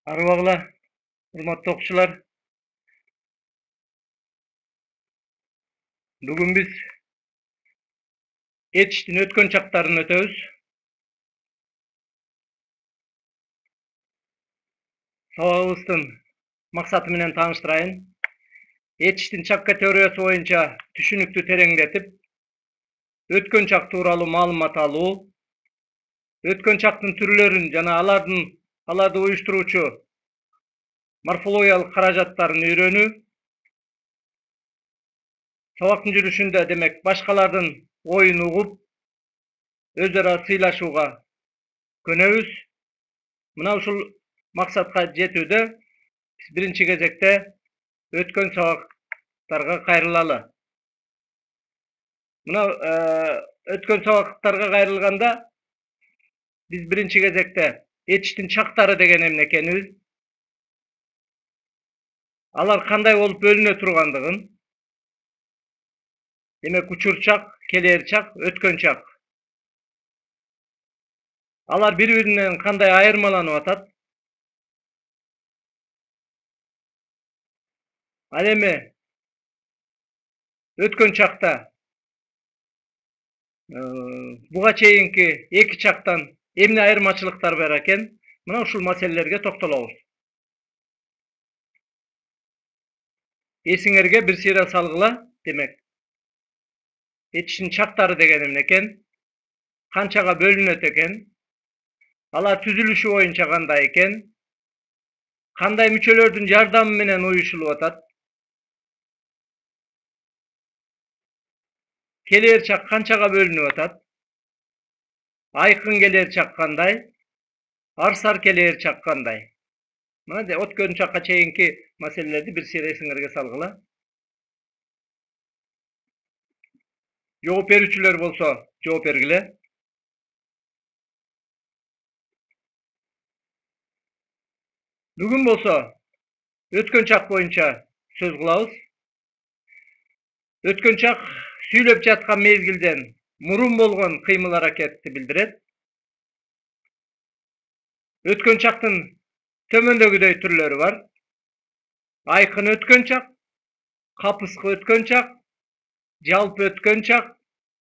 Arabagıla, hurmatly okuwçylar. Bugün biz etiştin ötkön çaktaryny ötöbüz. Sabagybızdyn maksаты menen taňyşdyrayyn. Etiştin çakka teoriýasy boýunça түшүнүктү tereňdetip, ötkön çak tuuraly maglumat alуу, ötkön çaktyn türlerin jana alарды uýuşturuwçu morfologiýalyk karajatlaryny öýrenүү, sabактын жүрүşünde demek başkalardan oyun ugup, özara sıylaşууga könöbüz. Mına uşul maksatка жетүүдө biz birinci кезекte ötkön sabaktarga kayrylaly. Mına ötkön sabaktarga kayrılganda biz birinci кезекte etiştin çaktary degen emne ekenimiz, alar kanday bolup bölünө turgandygyn, demek uçurçak, keleğirçak, ötkönçak. Alar bir-birinden kanday ayırmalanyp atat. Al emi ötkön çakta buga çeyinki eki çaktan emne ayırmaçılıklar bar eken, mına uşul maselelerge toktolabыз. Esiňerge bir sira salgyla, demek etişin çaktary degen emne eken, kançaga bölünöt eken, alar tüzülüşü boýunça kanday eken, kanday müçölördün jardamy menen uýuşulup atat, keleğirçak kançaga bölünüp atat, aykın keleğirçak kanday, arsar keleğirçak kanday. Mına de ötkön çakka çeyinki maselelerdi bir sira esiňerge salgyla. Jogap berүүçüler bolsa jogap bergile. Bugün bolsa ötkön çak boýunça söz kılabız. Ötkön çak süýlep jatkan mezgilden murun bolgon kıymыл hareketти bildiret. Ötkön çaktın tömöndögüdöy türleri var. Aykın ötkön çak, kapıskı ötkön çak, jalpy ötkön çak,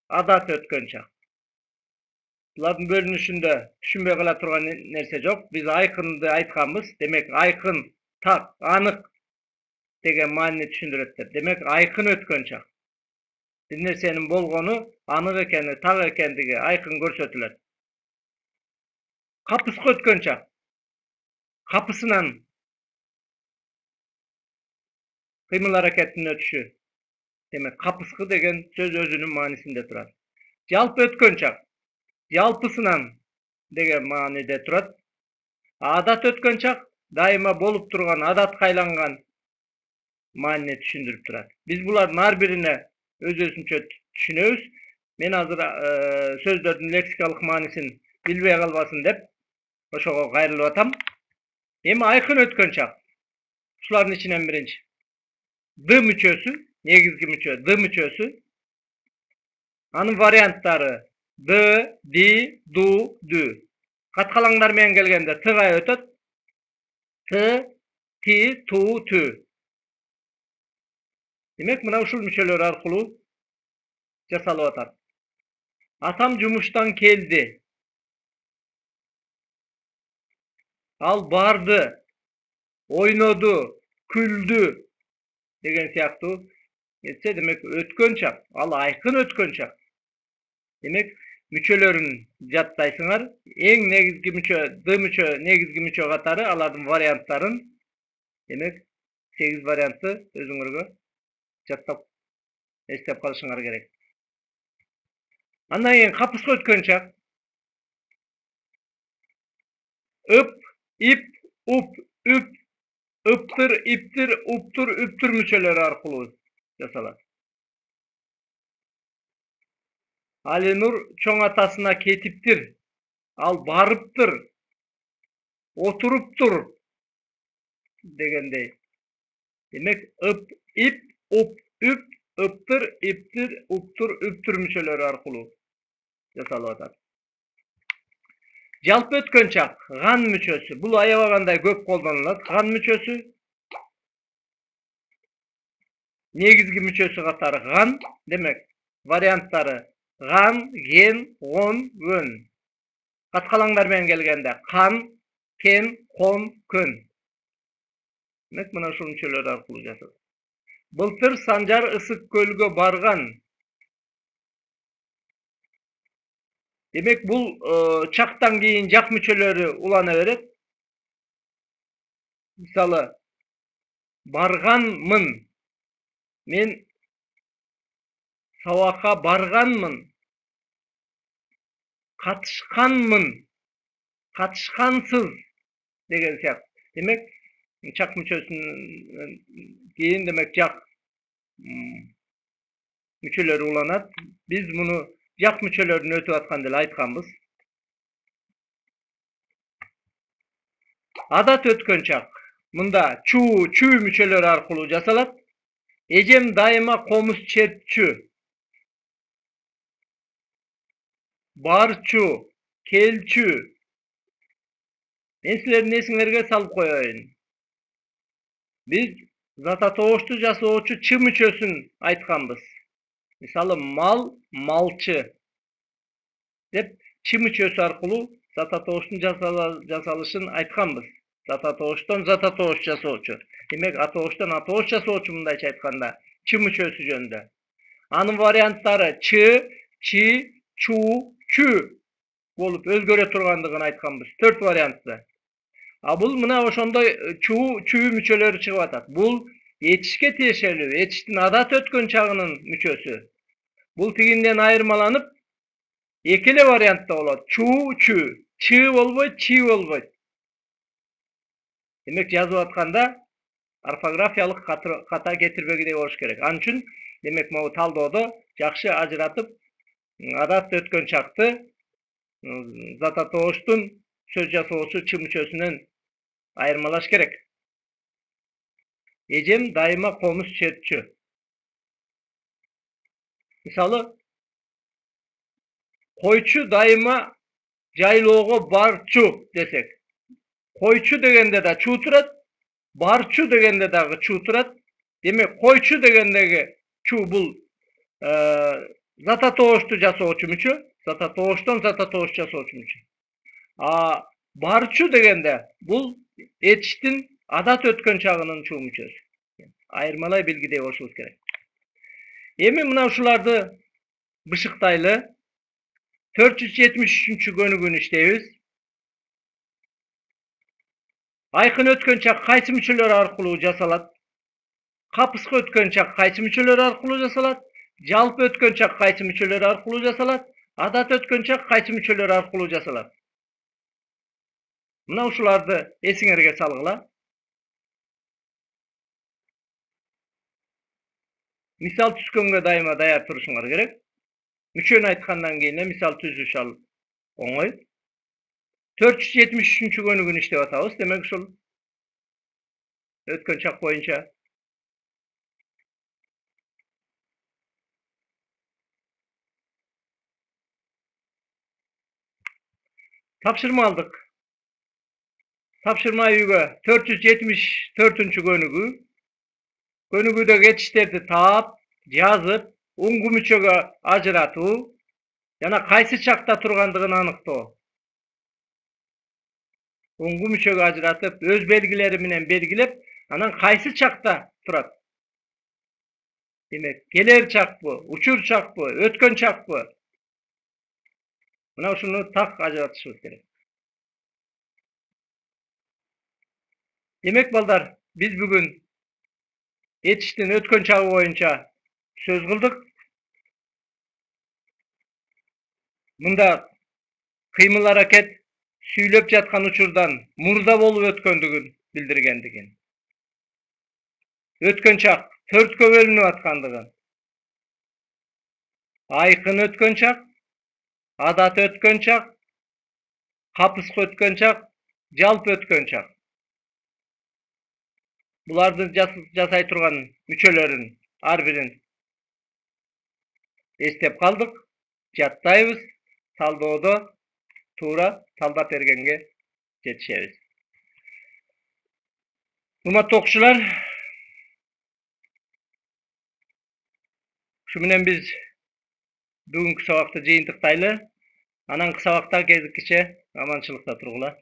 adat ötkön çak. Bulardın bölünüşünde düşünbey kala turgan nerse jok. Biz aykındy aytkanбыз. Demek aykın, tak, anyk degen maanyny düşündiretler. Demek aykın ötkön çak. Bir nersenin bolgonu anyk ekeni, tak ekendigi aykın görsetüler. Kapıskı ötkön çak. Kapısынан kıymıl hareketinin ötüşü. Demek kapıskı degen söz özünün manisinde turar. Jalpy ötkön çak. Jalpısынан degen manide turat. Adat ötkön çak daima bolup turgan, adatga aylangan maanyny düşündürüp turat. Biz bulardın har birine öz-özünçe düşünöbüz. Men hazır sözlördün leksikalyk manisin bilbey kalbasın dep oşoga gaýrylyp atam. Emi aykın ötkön çak. Şuların içinden birinci. D müçösü, negizgi müçö, D müçösü. Anın variantlary D, di, du, dü. Katkalaňlar menen gelgende T-ga ötöt. T, ti, tu, tü. Demek mına uşul müçöler arkulu jasalyp atar. Atam jumuştan keldi. Al bardı, oynodu, küldü degen siýakty etse demek ötkön çak. Al aykın ötkön çak. Demek müçölerin jatdaýsyňar. Eň negizgi müçö, D müçö, negizgi müçö gatary alardyn variantlaryň demek 8 varianty özüňerge jattap eslep kalyşyňar gerek. Andan keyin kapıskı ötkön çak. Öp, ip, up, üp, ıptır, iptir, uptur, üptür müçöleri arkulu jasalar. Alinur çoň atasına ketiptir. Al barıptır. Oturuptur degendey. Demek ıp, ip, up, üp, ıptır, iptir, uptur, üptür müçöleri arkulu jasalyp atar. Жалпы өткөн чак ган мүчөсү. Бул аябагандай көп колдонулат. Ган мүчөсү негизги мүчөсү катары ган. Демек, варианттары ган, ген, гон, гөн. Каткалаңдар менен келгенде кан, кен, кон, көн. Демек, мына ушул мүчөлөр аркылуу жасалат. Былтыр Санжар ысык көлгө барган. Демек, бул чактан кийин жак мүчөлөрү улана берет. Мисалы, барганмын. Мен сабакка барганмын. Катышканмын. Катышкансыз деген сыяктуу. Демек, чак мүчөсүнөн кийин демек жак мүчөлөр уланат. Биз муну жак мүчөлөрүн өтүп атканда эле айтканбыз. Адат өткөн чак. Мында чүү мүчөлөрү аркылуу жасалат. Эжем дайыма комуз чертчү. Барчу, келчү. Мен силердин эсиңерге салып коеюн. Биз зататоошту жасоочу чы мүчөсүн айтканбыз. Мисалы, мал, малчы деп чы мүчөсү аркылуу зататооштун жасалышын айтканбыз. Зататооштон зататоош жасоочу. Демек, атооштон атоош жасоочу мындайча айтканда чы мүчөсү жөнүндө. Анын варианттары чы, чи, чу, чү болуп өзгөрө тургандыгын айтканбыз. 4 вариантты. А бул мына ошондой чүү мүчөлөрү чыгып атат. Бул этишке тиешелүү, этиштин адат өткөн чагынын мүчөсү. Бул тигинден айырмаланып, экеле вариантта болот. Чүү, чү, чы болбойт, чи болбойт. Демек, жазып атканда орфографиялык ката кетирбегидей болуш керек. Анын үчүн, демек, могу талдоодо жакшы ажыратып, адат өткөн чакты зататооштун сөз жасоочу чы мүчөсүнөн айырмалаш керек. Эжем дайыма комуз чертчү. Мисалы, койчу дайыма жайлоого барчу десек. Койчу дегенде да чуу турат, барчу дегенде дагы чуу турат. Демек, койчу дегендеги чуу бул зататоошту жасоочу мүчө, зататооштон зататоош жасоочу мүчө. А барчу дегенде бул этиштин адат өткөн чагынын чуу мүчөсү. Айырмалай билгидей болушубуз керек. Эми мына ушуларды бышыктайлы. 473-көнүгүн иштейбиз. Айкын өткөн чак кайсы мүчөлөр аркылуу жасалат? Капыска өткөн чак кайсы мүчөлөр аркылуу жасалат? Жалпы өткөн чак кайсы мүчөлөр аркылуу жасалат? Адат өткөн чак кайсы мүчөлөр аркылуу жасалат? Мына ушуларды эсиңерге салгыла. Мисал түзгөнгө дайыма даяр турушуңар керек. Мүчөнү айткандан кийин мисал түзүш ал оңой. 473-көнүгүн иштеп атабыз. Демек, ушул өткөн чак боюнча тапшырма алдык. Тапшырма үйгө 474-көнүгү. Көнүгүүдөгү этиштерди таап, жазып, уңгу мүчөгө ажыратуу жана кайсы чакта тургандыгын аныктоо. Уңгу мүчөгө ажыратып, өз белгилери менен белгилеп, анан кайсы чакта турат? Демек, келер чакпы, учур чакпы, өткөн чакпы? Мына ушуну так ажыратышыбыз керек. Демек, балдар, биз бүгүн этиштин өткөн чагы боюнча сөз кылдык. Мында кыймыл аракет сүйлөп жаткан учурдан мурда болуп өткөндүгүн билдиргендигин. Өткөн чак 4кө бөлүнүп аткандыгын. Айкын өткөн чак, адат өткөн чак, капыска өткөн чак, жалпы өткөн чак. Буларды жасай турган мүчөлөрүн ар бирин эстеп калдык, жаттайбыз, талдоодо туура талдап бергенге жетишебиz. Урматтуу окуучулар, şu менен биз бүгүнкү сабакты жыйынтыктайлы. Анан сабакта кездикиче аманчылыкта тургула.